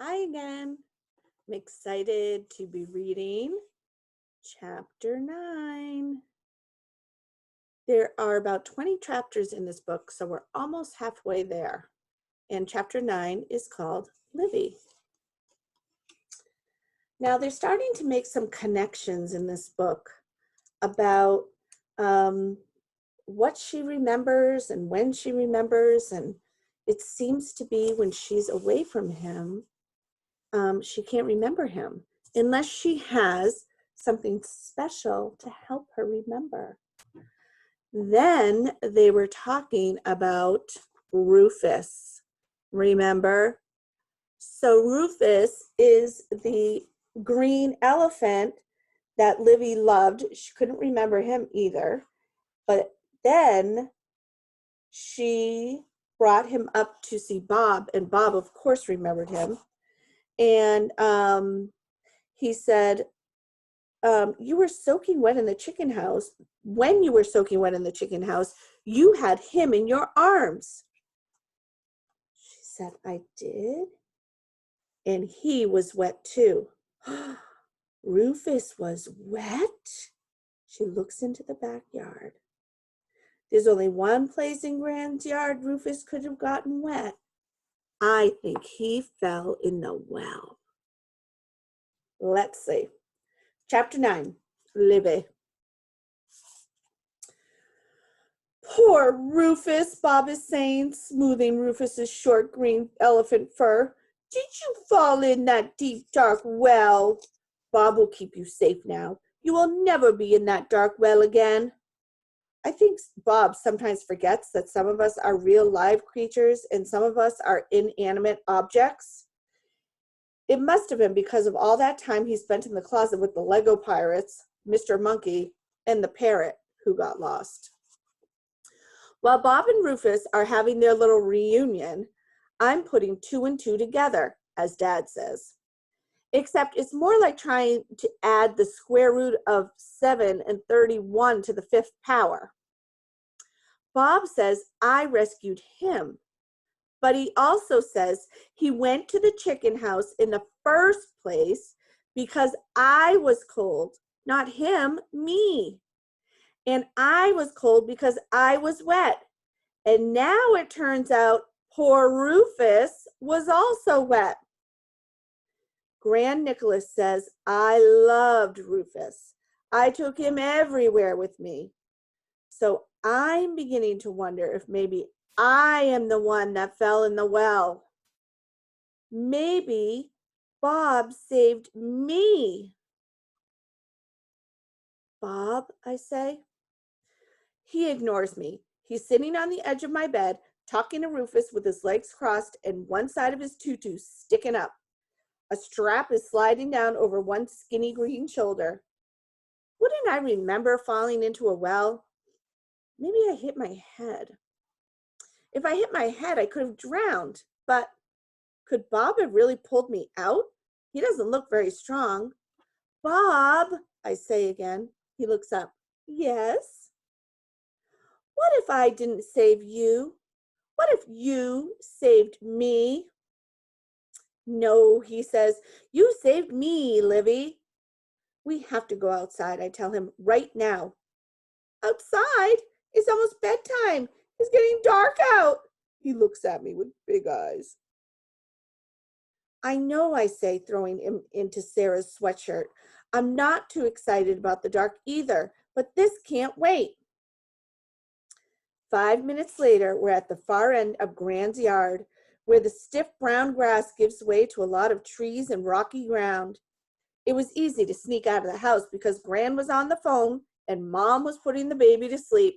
Hi again. I'm excited to be reading chapter 9. There are about 20 chapters in this book, so we're almost halfway there. And chapter 9 is called Livy. Now, they're starting to make some connections in this book about what she remembers and when she remembers. And it seems to be when she's away from him, she can't remember him unless she has something special to help her remember. Then they were talking about Rufus. Remember? So Rufus is the green elephant that Livy loved. She couldn't remember him either. But then she brought him up to see Bob, and Bob, of course, remembered him. And he said, you were soaking wet in the chicken house. When you were soaking wet in the chicken house, you had him in your arms. She said, I did. And he was wet too. Rufus was wet? She looks into the backyard. There's only one place in Gran's yard Rufus could have gotten wet. I think he fell in the well. Let's see. Chapter 9, Livy. Poor Rufus, Bob is saying, smoothing Rufus's short green elephant fur. Did you fall in that deep, dark well? Bob will keep you safe now. You will never be in that dark well again. I think Bob sometimes forgets that some of us are real live creatures and some of us are inanimate objects. It must have been because of all that time he spent in the closet with the Lego pirates, Mr. Monkey, and the parrot who got lost. While Bob and Rufus are having their little reunion, I'm putting 2 and 2 together, as Dad says. Except it's more like trying to add the square root of 7 and 31 to the 5th power. Bob says I rescued him, but he also says he went to the chicken house in the first place because I was cold, not him, me. And I was cold because I was wet. And now it turns out poor Rufus was also wet. Grand Nicholas says, I loved Rufus. I took him everywhere with me. So I'm beginning to wonder if maybe I am the one that fell in the well. Maybe Bob saved me. Bob, I say. He ignores me. He's sitting on the edge of my bed, talking to Rufus with his legs crossed and one side of his tutu sticking up. A strap is sliding down over one skinny green shoulder. Wouldn't I remember falling into a well? Maybe I hit my head. If I hit my head, I could have drowned. But could Bob have really pulled me out? He doesn't look very strong. Bob, I say again. He looks up. Yes? What if I didn't save you? What if you saved me? No, he says, you saved me, Livy. We have to go outside, I tell him, right now. Outside? It's almost bedtime. It's getting dark out. He looks at me with big eyes. I know, I say, throwing him into Sarah's sweatshirt. I'm not too excited about the dark either, but this can't wait. 5 minutes later, we're at the far end of Gran's yard, where the stiff brown grass gives way to a lot of trees and rocky ground. It was easy to sneak out of the house because Gran was on the phone and Mom was putting the baby to sleep.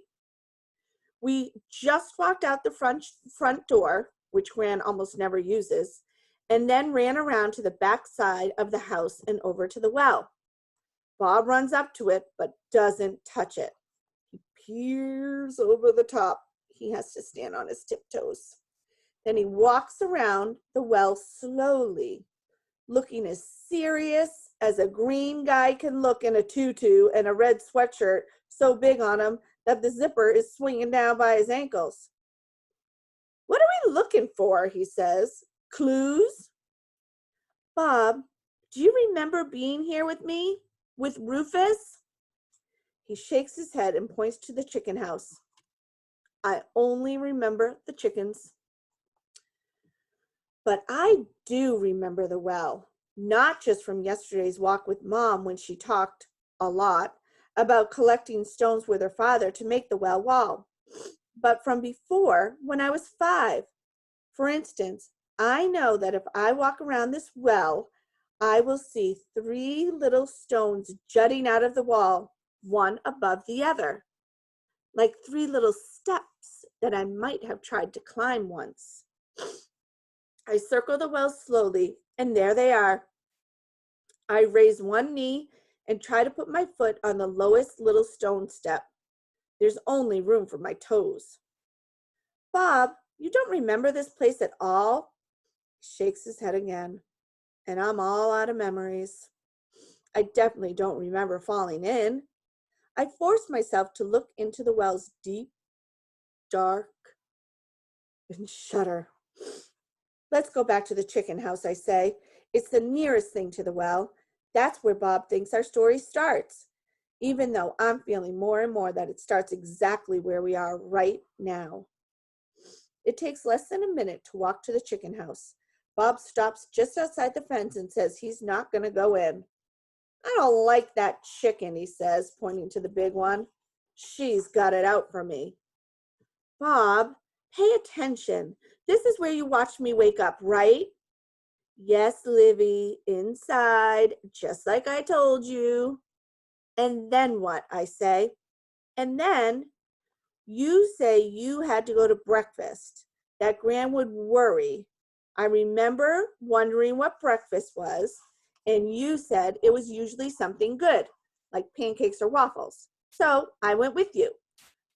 We just walked out the front door, which Gran almost never uses, and then ran around to the back side of the house and over to the well. Bob runs up to it, but doesn't touch it. He peers over the top. He has to stand on his tiptoes. Then he walks around the well slowly, looking as serious as a green guy can look in a tutu and a red sweatshirt so big on him that the zipper is swinging down by his ankles. What are we looking for? He says. Clues? Bob, do you remember being here with me? With Rufus? He shakes his head and points to the chicken house. I only remember the chickens. But I do remember the well, not just from yesterday's walk with Mom when she talked a lot about collecting stones with her father to make the well wall, but from before when I was 5. For instance, I know that if I walk around this well, I will see 3 little stones jutting out of the wall, one above the other, like 3 little steps that I might have tried to climb once. I circle the well slowly, and there they are. I raise one knee and try to put my foot on the lowest little stone step. There's only room for my toes. Bob, you don't remember this place at all? He shakes his head again, and I'm all out of memories. I definitely don't remember falling in. I force myself to look into the well's deep, dark, and shudder. Let's go back to the chicken house, I say. It's the nearest thing to the well. That's where Bob thinks our story starts, even though I'm feeling more and more that it starts exactly where we are right now. It takes less than a minute to walk to the chicken house. Bob stops just outside the fence and says he's not going to go in. I don't like that chicken, he says, pointing to the big one. She's got it out for me. Bob, pay attention. This is where you watched me wake up, right? Yes, Livy, inside, just like I told you. And then what? I say. And then you say you had to go to breakfast, that Gran would worry. I remember wondering what breakfast was, and you said it was usually something good, like pancakes or waffles. So I went with you.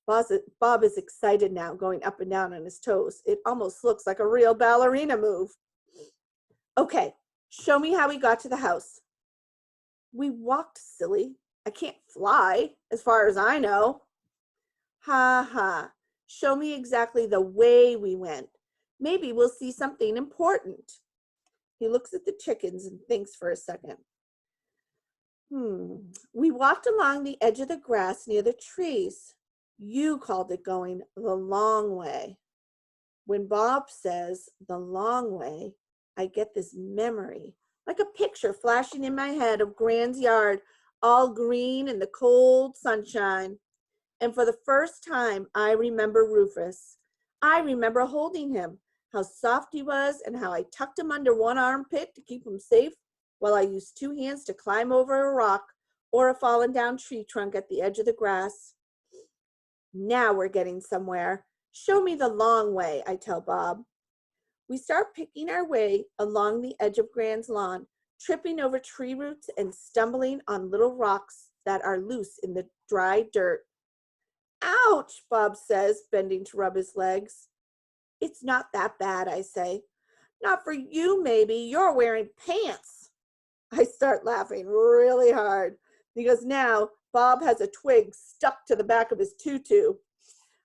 Bob is excited now, going up and down on his toes. It almost looks like a real ballerina move. Okay, show me how we got to the house. We walked, silly. I can't fly, as far as I know. Ha ha. Show me exactly the way we went. Maybe we'll see something important. He looks at the chickens and thinks for a second. We walked along the edge of the grass near the trees. You called it going the long way. When Bob says the long way, I get this memory, like a picture flashing in my head of Gran's yard, all green in the cold sunshine. And for the first time, I remember Rufus. I remember holding him, how soft he was, and how I tucked him under one armpit to keep him safe while I used 2 hands to climb over a rock or a fallen down tree trunk at the edge of the grass. Now we're getting somewhere. Show me the long way, I tell Bob. We start picking our way along the edge of Gran's lawn, tripping over tree roots and stumbling on little rocks that are loose in the dry dirt. Ouch, Bob says, bending to rub his legs. It's not that bad, I say. Not for you, maybe. You're wearing pants. I start laughing really hard because now Bob has a twig stuck to the back of his tutu.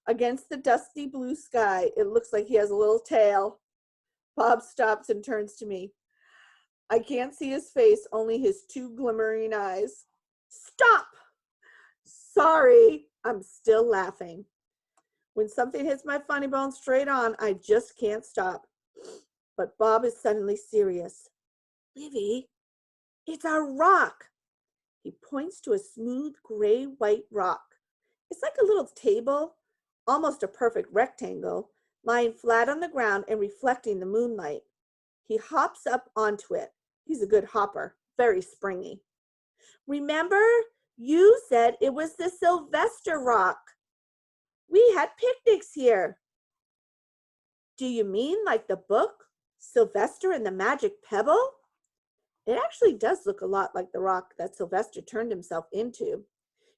Against the dusty blue sky, it looks like he has a little tail. Bob stops and turns to me. I can't see his face, only his 2 glimmering eyes. Stop! Sorry, I'm still laughing. When something hits my funny bone straight on, I just can't stop. But Bob is suddenly serious. Livy, it's a rock. He points to a smooth gray-white rock. It's like a little table, almost a perfect rectangle, lying flat on the ground and reflecting the moonlight. He hops up onto it. He's a good hopper, very springy. Remember, you said it was the Sylvester Rock. We had picnics here. Do you mean like the book, Sylvester and the Magic Pebble? It actually does look a lot like the rock that Sylvester turned himself into.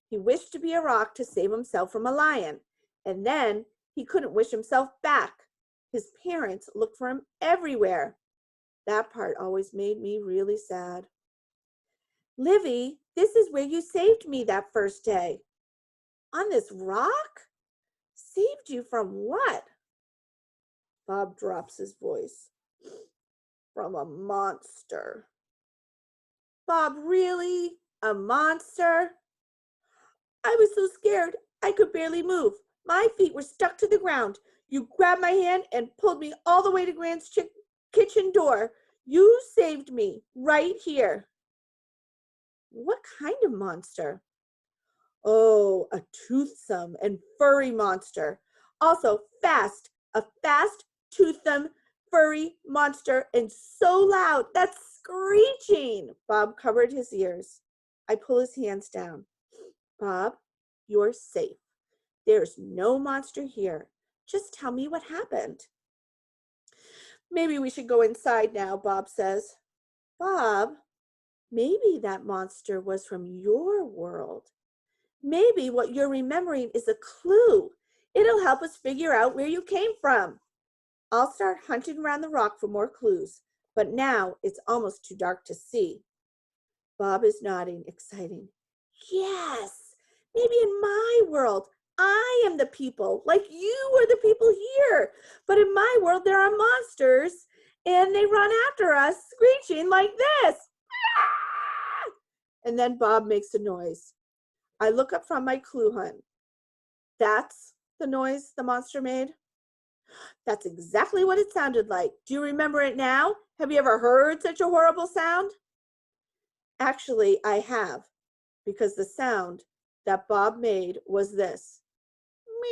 He wished to be a rock to save himself from a lion, and then he couldn't wish himself back. His parents looked for him everywhere. That part always made me really sad. Livy, this is where you saved me that first day. On this rock? Saved you from what? Bob drops his voice. From a monster. Bob, really? A monster? I was so scared I could barely move. My feet were stuck to the ground. You grabbed my hand and pulled me all the way to Grant's kitchen door. You saved me right here. What kind of monster? Oh, a toothsome and furry monster. Also fast, a fast, toothsome, furry monster, and so loud that's screeching. Bob covered his ears. I pull his hands down. Bob, you're safe. There's no monster here. Just tell me what happened. Maybe we should go inside now, Bob says. Bob, maybe that monster was from your world. Maybe what you're remembering is a clue. It'll help us figure out where you came from. I'll start hunting around the rock for more clues, but now it's almost too dark to see. Bob is nodding, excited. Yes, maybe in my world, I am the people, like you are the people here. But in my world, there are monsters, and they run after us, screeching like this. And then Bob makes a noise. I look up from my clue hunt. That's the noise the monster made? That's exactly what it sounded like. Do you remember it now? Have you ever heard such a horrible sound? Actually, I have, because the sound that Bob made was this.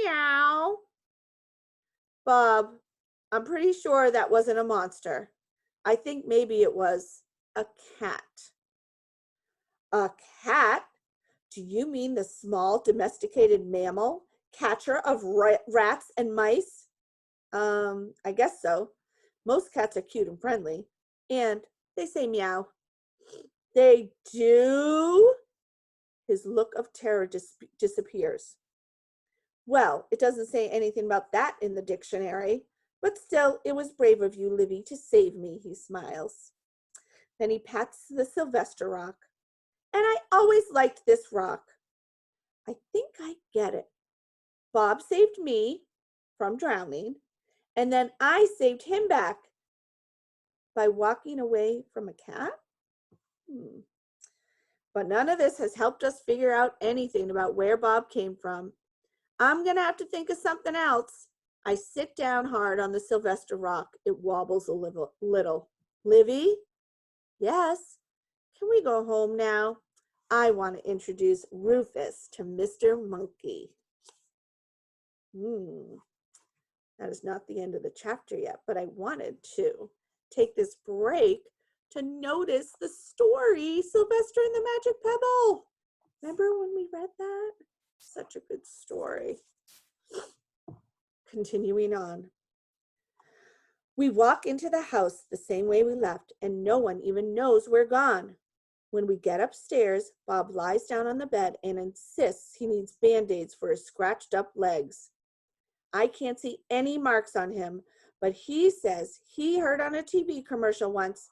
Meow. Bob, I'm pretty sure that wasn't a monster. I think maybe it was a cat. A cat? Do you mean the small domesticated mammal, catcher of rats and mice? I guess so. Most cats are cute and friendly, and they say meow. They do? His look of terror disappears. Well, it doesn't say anything about that in the dictionary, but still, it was brave of you, Livy, to save me, he smiles. Then he pats the Sylvester rock. And I always liked this rock. I think I get it. Bob saved me from drowning, and then I saved him back by walking away from a cat? But none of this has helped us figure out anything about where Bob came from. I'm going to have to think of something else. I sit down hard on the Sylvester rock. It wobbles a little. Livy? Yes? Can we go home now? I want to introduce Rufus to Mr. Monkey. That is not the end of the chapter yet, but I wanted to take this break to notice the story, Sylvester and the Magic Pebble. Remember when we read that? Such a good story. Continuing on. We walk into the house the same way we left, and no one even knows we're gone. When we get upstairs, Bob lies down on the bed and insists he needs Band-Aids for his scratched up legs. I can't see any marks on him, but he says he heard on a TV commercial once,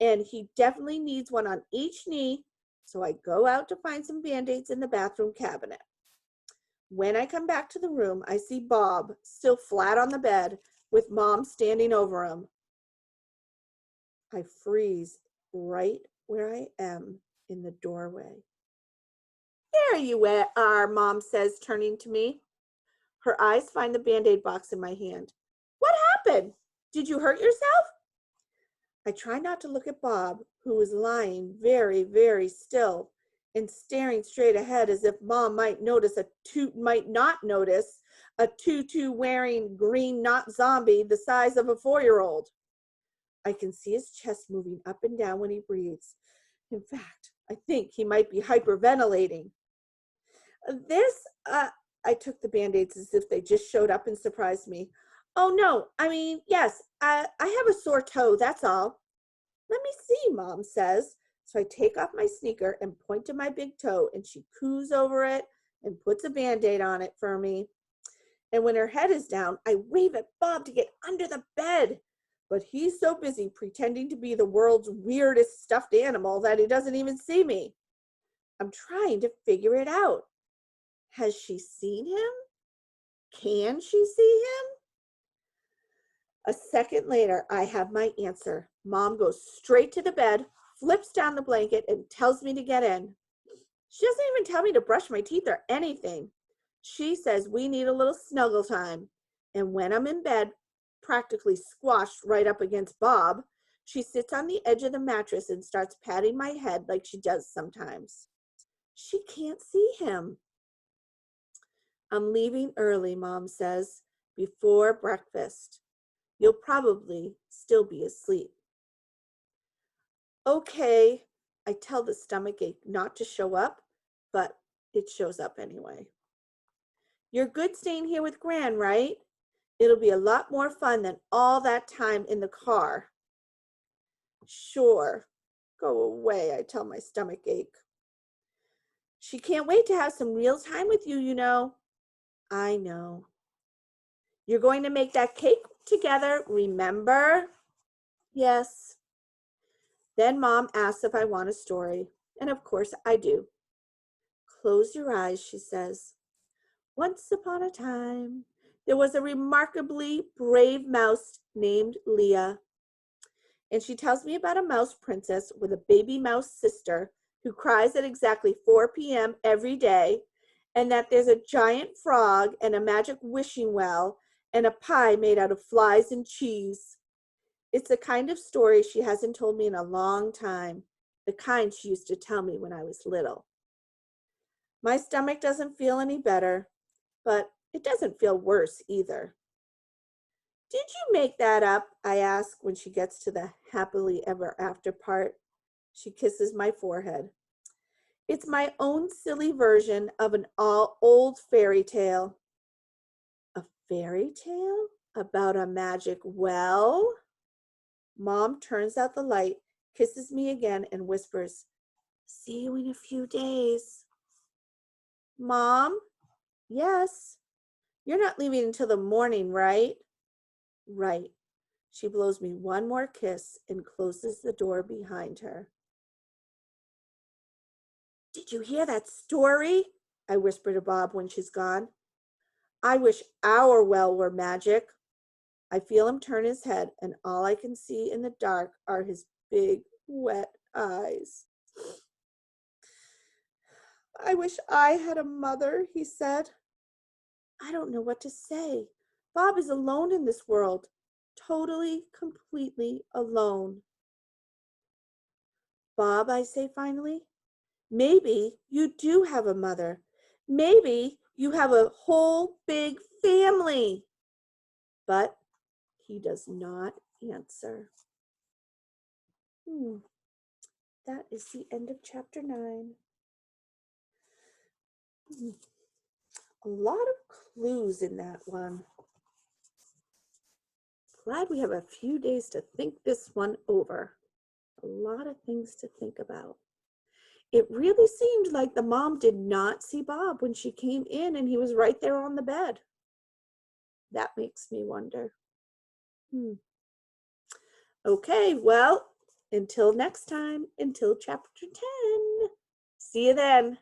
and he definitely needs one on each knee, so I go out to find some Band-Aids in the bathroom cabinet. When I come back to the room, I see Bob still flat on the bed with Mom standing over him. I freeze right where I am in the doorway. There you are, Mom says, turning to me. Her eyes find the Band-Aid box in my hand. What happened? Did you hurt yourself? I try not to look at Bob, who is lying very, very still and staring straight ahead as if Mom might not notice a tutu-wearing green knot zombie the size of a 4-year-old. I can see his chest moving up and down when he breathes. In fact, I think he might be hyperventilating. I took the Band-Aids as if they just showed up and surprised me. Oh, no, yes, I have a sore toe, that's all. Let me see, Mom says. So I take off my sneaker and point to my big toe, and she coos over it and puts a Band-Aid on it for me. And when her head is down, I wave at Bob to get under the bed. But he's so busy pretending to be the world's weirdest stuffed animal that he doesn't even see me. I'm trying to figure it out. Has she seen him? Can she see him? A second later, I have my answer. Mom goes straight to the bed, flips down the blanket and tells me to get in. She doesn't even tell me to brush my teeth or anything. She says we need a little snuggle time. And when I'm in bed, practically squashed right up against Bob, she sits on the edge of the mattress and starts patting my head like she does sometimes. She can't see him. I'm leaving early, Mom says, before breakfast. You'll probably still be asleep. Okay, I tell the stomachache not to show up, but it shows up anyway. You're good staying here with Gran, right? It'll be a lot more fun than all that time in the car. Sure. Go away, I tell my stomachache. She can't wait to have some real time with you, you know. I know. You're going to make that cake together, remember? Yes. Then Mom asks if I want a story, and of course I do. Close your eyes, she says. Once upon a time, there was a remarkably brave mouse named Leah. And she tells me about a mouse princess with a baby mouse sister who cries at exactly 4 p.m. every day, and that there's a giant frog and a magic wishing well and a pie made out of flies and cheese. It's the kind of story she hasn't told me in a long time, the kind she used to tell me when I was little. My stomach doesn't feel any better, but it doesn't feel worse either. Did you make that up? I ask when she gets to the happily ever after part. She kisses my forehead. It's my own silly version of an old fairy tale. A fairy tale? About a magic well? Mom turns out the light, kisses me again, and whispers, see you in a few days. Mom? Yes. You're not leaving until the morning, right? Right. She blows me one more kiss and closes the door behind her. Did you hear that story? I whisper to Bob when she's gone. I wish our well were magic. I feel him turn his head, and all I can see in the dark are his big, wet eyes. I wish I had a mother, he said. I don't know what to say. Bob is alone in this world, totally, completely alone. Bob, I say finally, maybe you do have a mother. Maybe you have a whole big family. But he does not answer. That is the end of chapter 9. A lot of clues in that one. Glad we have a few days to think this one over. A lot of things to think about. It really seemed like the mom did not see Bob when she came in and he was right there on the bed. That makes me wonder. Okay, well, until next time, until chapter 10. See you then.